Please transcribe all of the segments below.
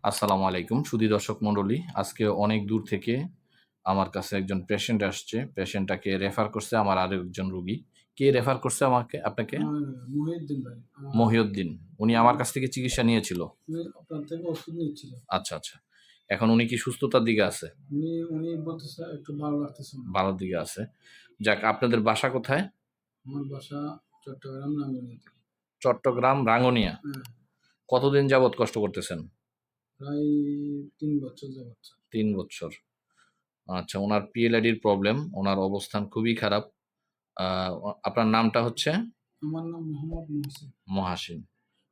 আসসালামু আলাইকুম সুধী দর্শক মণ্ডলী। আজকে অনেক দূর থেকে আমার কাছে একজন পেশেন্ট আসছে। পেশেন্টটাকে রেফার করছে আমার আরেকজন রোগী। কে রেফার করছে আপনাকে? মহিউদ্দিন ভাই। মহিউদ্দিন। উনি আমার কাছ থেকে চিকিৎসা নিয়েছিল? উনি আপনার থেকে ওষুধ নিচ্ছিল। আচ্ছা, আচ্ছা। এখন উনি কি সুস্থতার দিকে আছে? উনি বলতেছে একটু ভালো লাগতেছে না। ভালোর দিকে আছে। যাক, আপনাদের বাসা কোথায়? আমার বাসা চট্টগ্রাম রাঙ্গুনিয়াতে। চট্টগ্রাম রাঙ্গুনিয়া। হ্যাঁ, কতদিন যাবৎ কষ্ট করতেছেন? প্রায় ৩ বছর যাবত। ৩ বছর। আচ্ছা, উনার পিএলআইডির প্রবলেম, উনার অবস্থান খুবই খারাপ। আ আপনার নামটা হচ্ছে? আমার নাম মোহাম্মদ মহসিন। মহাসিন।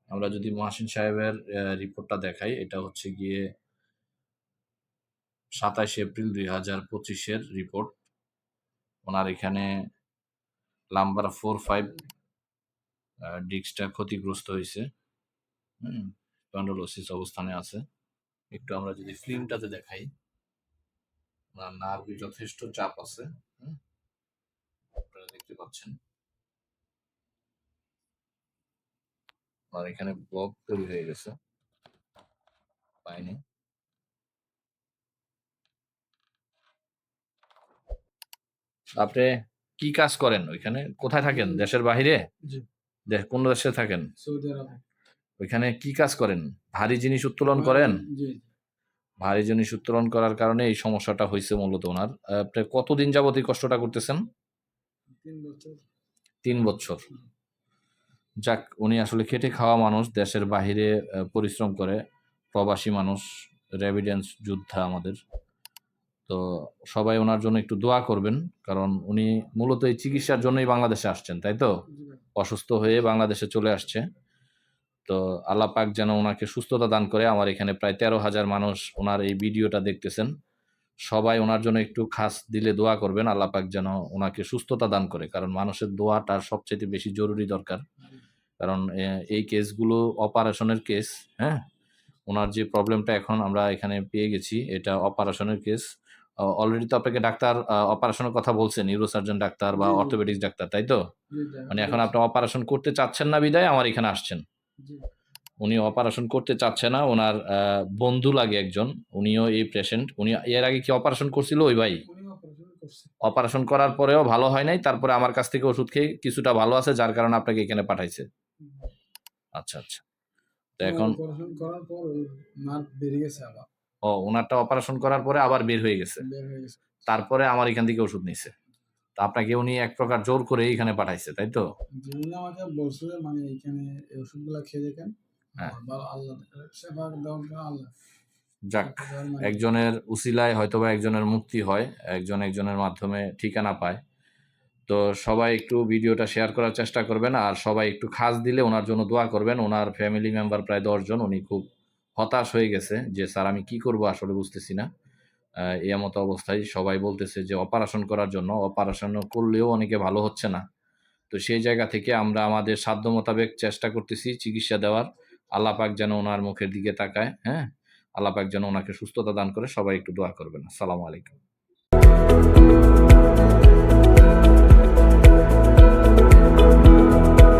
আমরা যদি মহাসিন সাহেবের রিপোর্টটা দেখাই, এটা হচ্ছে গিয়ে ২৭ এপ্রিল ২০২৫ এর রিপোর্ট। ওনার এখানে লাম্বার 4-5 ডিস্কটা ক্ষতিগ্রস্ত হইছে। হুম? স্পন্ডলোসিস অবস্থানে আছে। একটু আমরা যদি ফিল্মটাতে দেখাই, ওনার নার্ভে যথেষ্ট চাপ আছে। হুম? আপনারা দেখতে পাচ্ছেন। ওনার এখানে ব্লক তৈরি হয়ে গেছে স্পাইনে। আপনি কি কাজ করেন ওইখানে? কোথায় থাকেন? দেশের বাহিরে? জি, কোন দেশে থাকেন? সৌদি আরবে। ওইখানে কি কাজ করেন? ভারী জিনিস উত্তোলন করেন? জি, ভারী জিনিস উত্তোলন করার কারণে এই সমস্যাটা হইছে মূলত উনার। আপনি কতদিন যাবত এই কষ্টটা করতেছেন? ৩ বছর। ৩ বছর। যাক, উনি আসলে খেটে খাওয়া মানুষ, দেশের বাহিরে পরিশ্রম করে, প্রবাসী মানুষ, রেমিটেন্স যোদ্ধা আমাদের। তো সবাই উনার জন্য একটু দোয়া করবেন। কারণ উনি মূলত এই চিকিৎসার জন্যই বাংলাদেশে আসছেন, তাই তো? জি ভাই। অসুস্থ হয়ে বাংলাদেশে চলে আসছে। তো আল্লাহ পাক যেন উনাকে সুস্থতা দান করে। আমার এখানে প্রায় ১৩,০০০ মানুষ উনার এই ভিডিওটা দেখতেছেন। সবাই উনার জন্য একটু খাস দিলে দোয়া করবেন। আল্লাহ পাক যেন উনাকে সুস্থতা দান করে। কারণ মানুষের দোয়াটা সবচাইতে বেশি জরুরি দরকার। কারণ এই কেসগুলো অপারেশনের কেস, হ্যাঁ? উনার যে প্রবলেমটা এখন আমরা এখানে পেয়ে গেছি, এটা অপারেশনের কেস। অলরেডি তো আপনাকে ডাক্তার অপারেশনের কথা বলছে, নিউরোসার্জন ডাক্তার বা জি, জি, অর্থোপেডিক্স ডাক্তার, তাই তো? জি, দেখা মানে এখন বলছে। আপনি অপারেশন করতে চাচ্ছেন না বিধায় আমার এখানে আসছেন। জি, উনি অপারেশন করতে চাচ্ছে না। উনার বন্ধু লাগে একজন। উনিও এই পেশেন্ট। উনি এর আগে কি অপারেশন করছিল ওই ভাই? উনি অপারেশন করছে। অপারেশন করার পরেও ভালো হয় নাই। তারপরে আমার কাছ থেকে ওষুধ খেয়ে কিছুটা ভালো আছে, যার কারণে আপনাকে এখানে পাঠাইছে। হুম। আচ্ছা, আচ্ছা। তো তো এখন অপারেশন করার পর ওর নার্ভ বেরিয়ে গেছে আবার। উনারটা অপারেশন করার পরে আবার বের হয়ে গেছে। বের হয়ে গেছে। তারপরে আমার এখান থেকে ওষুধ নিছে। তো আপনাকে উনি এক প্রকার জোর করে এখানে পাঠাইছে, তাই তো? জি, উনি আমাকে বলছে যে মানে এইখানে এই ওষুধগুলা খেয়ে দেখেন। হ্যাঁ। ভালো আল্লাহ সেবা দেওয়ার জন্য আল্লাহ যাক, সেবা দেওয়ার মানে একজনের উছিলায় হয়তোবা একজনের মুক্তি হয়। একজন একজনের মাধ্যমে ঠিকানা পায়। তো সবাই একটু ভিডিওটা শেয়ার করার চেষ্টা করবেন। আর সবাই একটু খাস দিলে উনার জন্য দোয়া করবেন। উনার ফ্যামিলি মেম্বার প্রায় ১০ জন। উনি খুব হতাশ হয়ে গেছে যে, "স্যার আমি কি করব আসলে বুঝতেছি না।" এমত অবস্থায় সবাই বলতেছে যে অপারেশন করার জন্য। অপারেশন করলেও অনেকে ভালো হচ্ছে না। তো সেই জায়গা থেকে আমরা আমাদের সাধ্য মোতাবেক চেষ্টা করতেছি চিকিৎসা দেওয়ার। আল্লাহ পাক যেন উনার মুখের দিকে তাকায়, হ্যাঁ? আল্লাহ পাক যেন উনাকে সুস্থতা দান করে। সবাই একটু দোয়া করবেন। আসসালামু আলাইকুম।